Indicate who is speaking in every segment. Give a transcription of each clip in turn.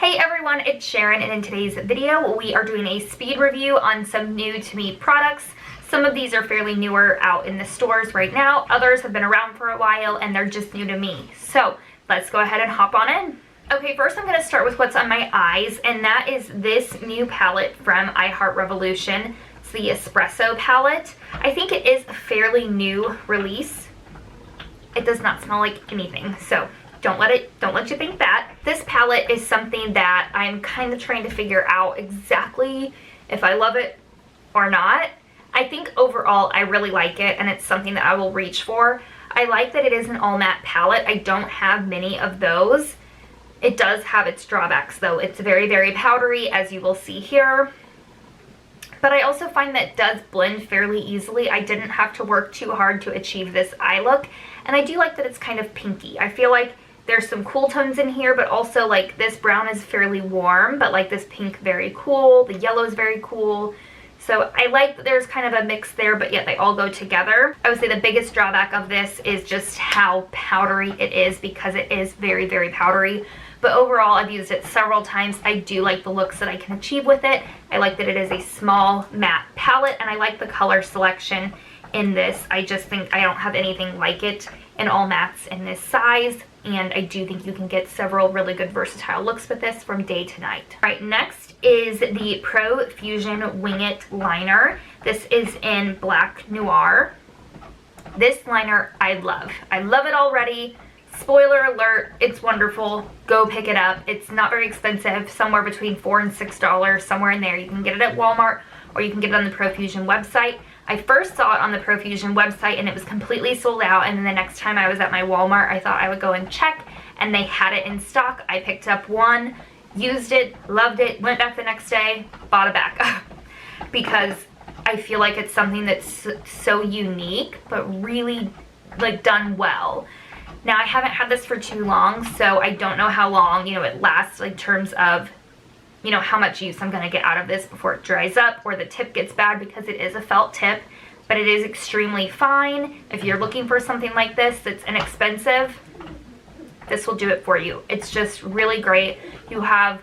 Speaker 1: Hey everyone, it's Sharon, and in today's video we are doing a speed review on some new to me products. Some of these are fairly newer out in the stores right now. Others have been around for a while and they're just new to me. So let's go ahead and hop on in. Okay, first I'm going to start with what's on my eyes, and that is this new palette from I Heart Revolution. It's the Espresso palette. I think it is a fairly new release. It does not smell like anything, so don't let you think that. This palette is something that I'm kind of trying to figure out exactly if I love it or not. I think overall I really like it, and it's something that I will reach for. I like that it is an all matte palette. I don't have many of those. It does have its drawbacks though. It's very, very powdery, as you will see here. But I also find that it does blend fairly easily. I didn't have to work too hard to achieve this eye look. And I do like that it's kind of pinky. I feel like there's some cool tones in here, but also like this brown is fairly warm, but like this pink very cool. The yellow is very cool. So I like that there's kind of a mix there, but yet they all go together. I would say the biggest drawback of this is just how powdery it is, because it is very, very powdery. But overall, I've used it several times. I do like the looks that I can achieve with it. I like that it is a small matte palette, and I like the color selection in this. I just think I don't have anything like it in all mattes in this size. And I do think you can get several really good versatile looks with this from day to night. All right, next is the Pro Fusion Wing It liner. This is in Black Noir. This liner I love. I love it already. Spoiler alert, it's wonderful. Go pick it up. It's not very expensive, somewhere between $4 and $6, somewhere in there. You can get it at Walmart, or you can get it on the Pro Fusion website. I first saw it on the Pro Fusion website and it was completely sold out, and then the next time I was at my Walmart, I thought I would go and check, and they had it in stock. I picked up one, used it, loved it, went back the next day, bought it back because I feel like it's something that's so unique but really like done well. Now, I haven't had this for too long, so I don't know how long, it lasts, like, in terms of, how much use I'm going to get out of this before it dries up or the tip gets bad, because it is a felt tip, but it is extremely fine. If you're looking for something like this that's inexpensive, this will do it for you. It's just really great. You have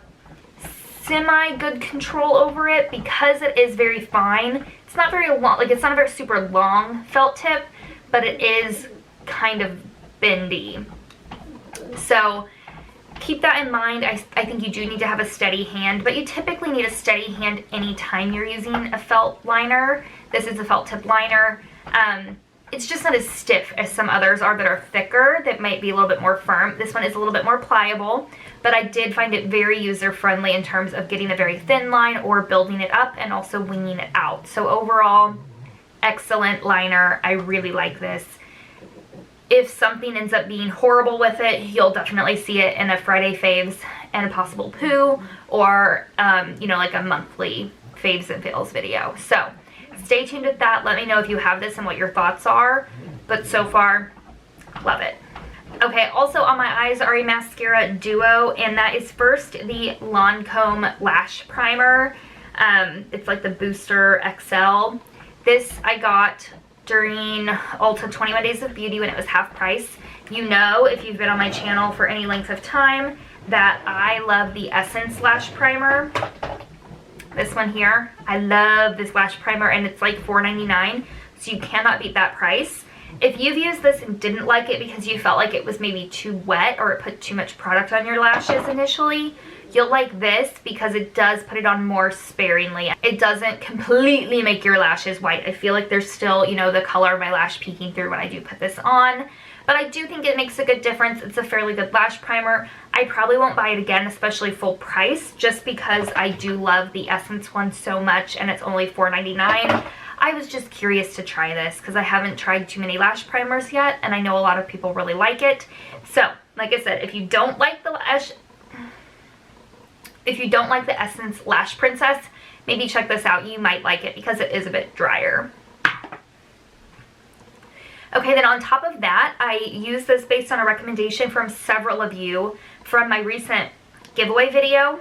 Speaker 1: semi-good control over it because it is very fine. It's not very long, like, it's not a very super long felt tip, but it is kind of bendy. So keep that in mind. I think you do need to have a steady hand, but you typically need a steady hand anytime you're using a felt liner. This is a felt tip liner. It's just not as stiff as some others are that are thicker, that might be a little bit more firm. This one is a little bit more pliable, but I did find it very user-friendly in terms of getting a very thin line or building it up and also winging it out. So overall, excellent liner. I really like this. If something ends up being horrible with it, you'll definitely see it in a Friday Faves and a Possible Poo, or, like a monthly Faves and Fails video. So stay tuned with that. Let me know if you have this and what your thoughts are. But so far, love it. Okay, also on my eyes are a mascara duo, and that is first the Lancome Lash Primer. It's like the Booster XL. This I got during Ulta 21 Days of Beauty when it was half price. If you've been on my channel for any length of time, that I love the Essence Lash Primer. This one here. I love this lash primer, and it's like $4.99, so you cannot beat that price. If you've used this and didn't like it because you felt like it was maybe too wet or it put too much product on your lashes initially, you'll like this because it does put it on more sparingly. It doesn't completely make your lashes white. I feel like there's still, the color of my lash peeking through when I do put this on. But I do think it makes a good difference. It's a fairly good lash primer. I probably won't buy it again, especially full price, just because I do love the Essence one so much, and it's only $4.99. I was just curious to try this because I haven't tried too many lash primers yet, and I know a lot of people really like it. So, like I said, if you don't like the Essence Lash Princess, maybe check this out. You might like it because it is a bit drier. Okay, then on top of that, I used this based on a recommendation from several of you from my recent giveaway video.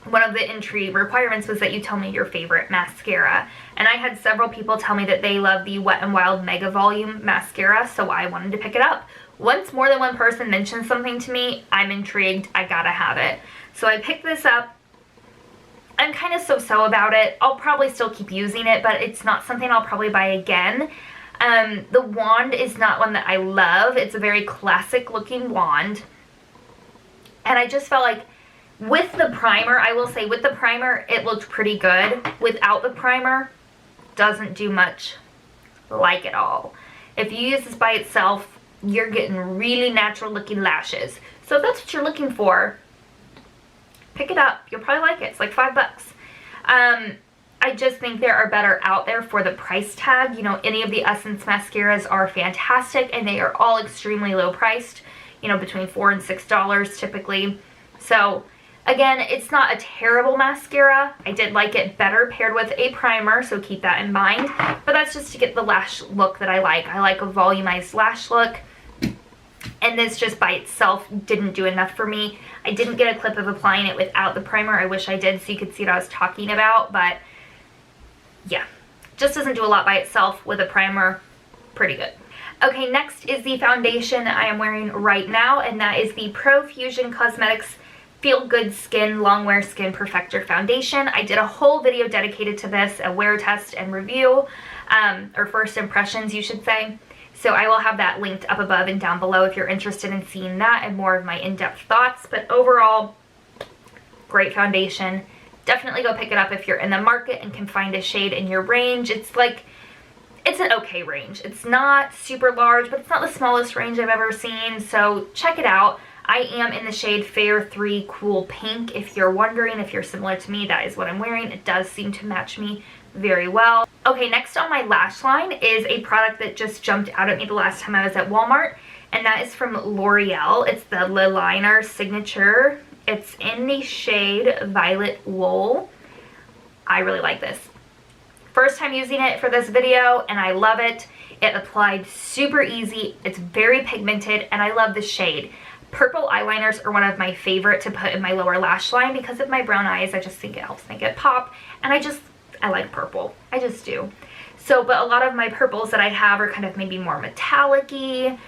Speaker 1: One of the entry requirements was that you tell me your favorite mascara, and I had several people tell me that they love the Wet n Wild Mega Volume mascara, so I wanted to pick it up. once more than one person mentions something to me, I'm intrigued. I gotta have it. So I picked this up. I'm kind of so-so about it. I'll probably still keep using it, but it's not something I'll probably buy again. The wand is not one that I love. It's a very classic looking wand. And I just felt like with the primer, I will say with the primer, it looked pretty good. Without the primer, doesn't do much like at all. If you use this by itself, you're getting really natural looking lashes. So if that's what you're looking for, pick it up. You'll probably like it. It's like $5. I just think there are better out there for the price tag. You know, any of the Essence mascaras are fantastic, and they are all extremely low priced, you know, between $4 and $6 typically. So again, it's not a terrible mascara. I did like it better paired with a primer, so keep that in mind. But that's just to get the lash look that I like. I like a volumized lash look. And this just by itself didn't do enough for me. I didn't get a clip of applying it without the primer. I wish I did so you could see what I was talking about. But yeah, just doesn't do a lot by itself. With a primer, pretty good. Okay, next is the foundation I am wearing right now, and that is the Profusion Cosmetics Feel Good Skin Long Wear Skin Perfector Foundation. I did a whole video dedicated to this, a wear test and review, or first impressions you should say. So I will have that linked up above and down below if you're interested in seeing that and more of my in-depth thoughts. But overall, great foundation. Definitely go pick it up if you're in the market and can find a shade in your range. It's like, it's an okay range. It's not super large, but it's not the smallest range I've ever seen. So check it out. I am in the shade Fair 3 Cool Pink. If you're wondering if you're similar to me, that is what I'm wearing. It does seem to match me very well. Okay, next on my lash line is a product that just jumped out at me the last time I was at Walmart, and that is from L'Oreal. It's the Le Liner Signature. It's in the shade Violet Wool. I really like this. First time using it for this video, and I love it. It applied super easy. It's very pigmented, and I love the shade. Purple eyeliners are one of my favorite to put in my lower lash line because of my brown eyes. I just think it helps make it pop, and I like purple. I just do. So, but a lot of my purples that I have are kind of maybe more metallic-y,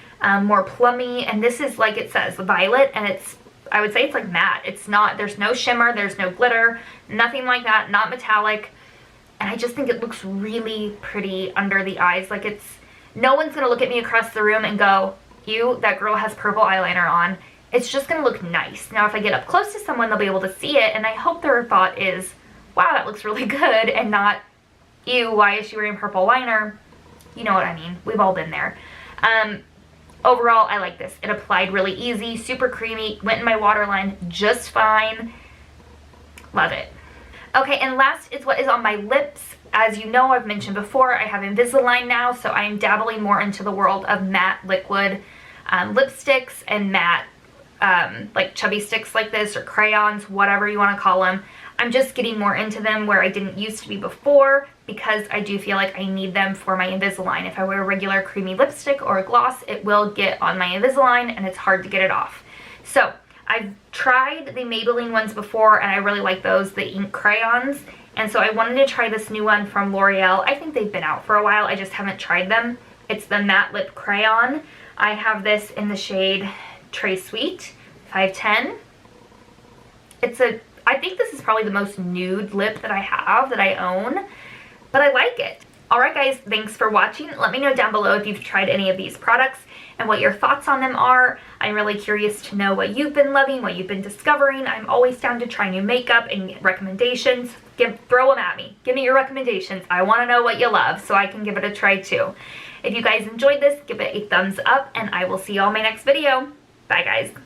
Speaker 1: more plummy, and this is, like it says, violet, and it's, I would say it's like matte. It's not, there's no shimmer, there's no glitter, nothing like that, not metallic, and I just think it looks really pretty under the eyes. Like it's, no one's gonna look at me across the room and go, ew, that girl has purple eyeliner on. It's just gonna look nice. Now, if I get up close to someone, they'll be able to see it, and I hope their thought is, wow, that looks really good, and not, ew, why is she wearing purple liner? You know what I mean. We've all been there. Overall, I like this. It applied really easy, super creamy, went in my waterline just fine. Love it. Okay, and last is what is on my lips. As you know, I've mentioned before, I have Invisalign now, so I'm dabbling more into the world of matte liquid lipsticks and matte like chubby sticks like this, or crayons, whatever you want to call them. I'm just getting more into them where I didn't used to be before, because I do feel like I need them for my Invisalign. If I wear a regular creamy lipstick or a gloss, it will get on my Invisalign and it's hard to get it off. So I've tried the Maybelline ones before and I really like those, the ink crayons. And so I wanted to try this new one from L'Oreal. I think they've been out for a while, I just haven't tried them. It's the Matte Lip Crayon. I have this in the shade Très Sweet 510. I think this is probably the most nude lip that I have, that I own, but I like it. Alright guys, thanks for watching. Let me know down below if you've tried any of these products and what your thoughts on them are. I'm really curious to know what you've been loving, what you've been discovering. I'm always down to try new makeup and recommendations. Throw them at me. Give me your recommendations. I want to know what you love so I can give it a try too. If you guys enjoyed this, give it a thumbs up, and I will see you all in my next video. Bye guys.